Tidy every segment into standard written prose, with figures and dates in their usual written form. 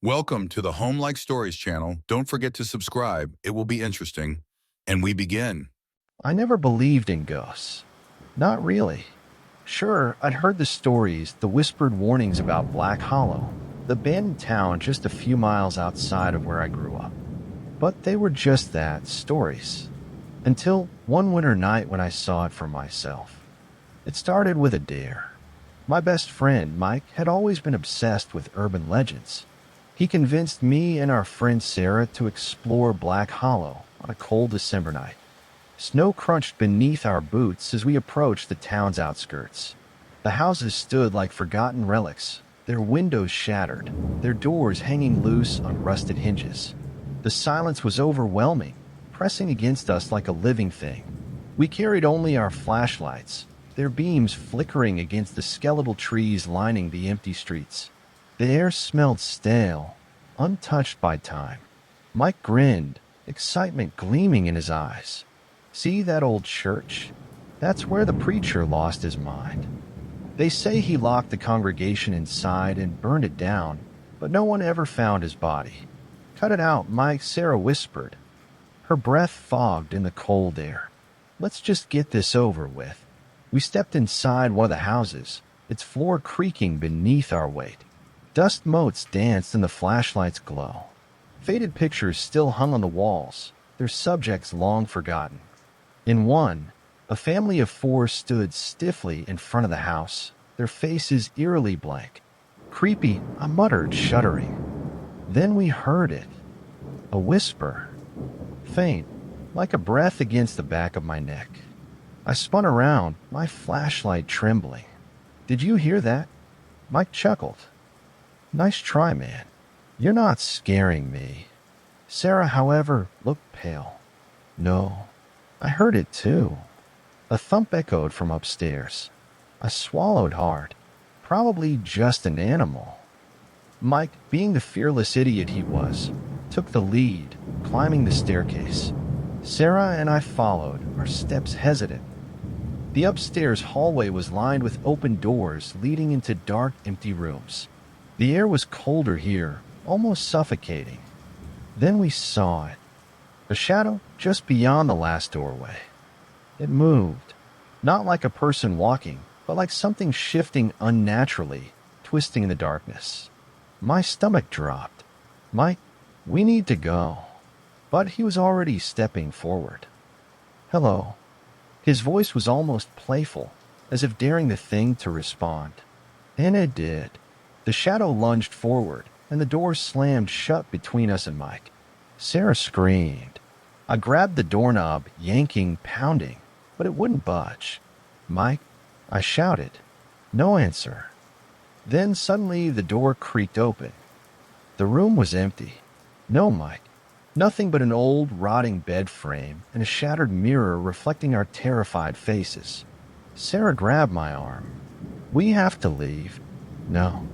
Welcome to the Home Like Stories channel. Don't forget to subscribe. It will be interesting. And we begin. I never believed in ghosts. Not really. Sure, I'd heard the stories, the whispered warnings about Black Hollow, the abandoned town just a few miles outside of where I grew up. But they were just that, stories. Until one winter night when I saw it for myself. It started with a dare. My best friend, Mike, had always been obsessed with urban legends. He convinced me and our friend Sarah to explore Black Hollow on a cold December night. Snow crunched beneath our boots as we approached the town's outskirts. The houses stood like forgotten relics, their windows shattered, their doors hanging loose on rusted hinges. The silence was overwhelming, pressing against us like a living thing. We carried only our flashlights, their beams flickering against the skeletal trees lining the empty streets. The air smelled stale, untouched by time. Mike grinned, excitement gleaming in his eyes. See that old church? That's where the preacher lost his mind. They say he locked the congregation inside and burned it down, but no one ever found his body. Cut it out, Mike, Sarah whispered. Her breath fogged in the cold air. Let's just get this over with. We stepped inside one of the houses, its floor creaking beneath our weight. Dust motes danced in the flashlight's glow. Faded pictures still hung on the walls, their subjects long forgotten. In one, a family of four stood stiffly in front of the house, their faces eerily blank. Creepy, I muttered, shuddering. Then we heard it. A whisper. Faint, like a breath against the back of my neck. I spun around, my flashlight trembling. Did you hear that? Mike chuckled. Nice try, man. You're not scaring me. Sarah, however, looked pale. No, I heard it too. A thump echoed from upstairs. I swallowed hard. Probably just an animal. Mike, being the fearless idiot he was, took the lead, climbing the staircase. Sarah and I followed, our steps hesitant. The upstairs hallway was lined with open doors leading into dark, empty rooms. The air was colder here, almost suffocating. Then we saw it. A shadow just beyond the last doorway. It moved, not like a person walking, but like something shifting unnaturally, twisting in the darkness. My stomach dropped. Mike, we need to go. But he was already stepping forward. Hello. His voice was almost playful, as if daring the thing to respond. And it did. The shadow lunged forward, and the door slammed shut between us and Mike. Sarah screamed. I grabbed the doorknob, yanking, pounding, but it wouldn't budge. Mike, I shouted. No answer. Then suddenly the door creaked open. The room was empty. No Mike. Nothing but an old, rotting bed frame and a shattered mirror reflecting our terrified faces. Sarah grabbed my arm. We have to leave. No.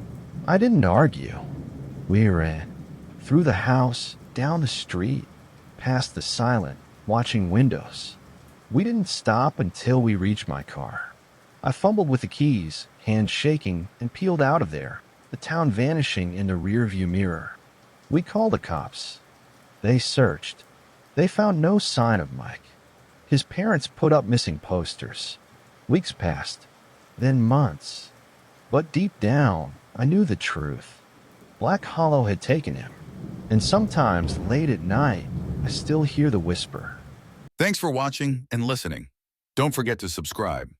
I didn't argue. We ran. Through the house, down the street, past the silent, watching windows. We didn't stop until we reached my car. I fumbled with the keys, hands shaking, and peeled out of there, the town vanishing in the rearview mirror. We called the cops. They searched. They found no sign of Mike. His parents put up missing posters. Weeks passed, then months. But deep down, I knew the truth. Black Hollow had taken him, and sometimes late at night, I still hear the whisper. Thanks for watching and listening. Don't forget to subscribe.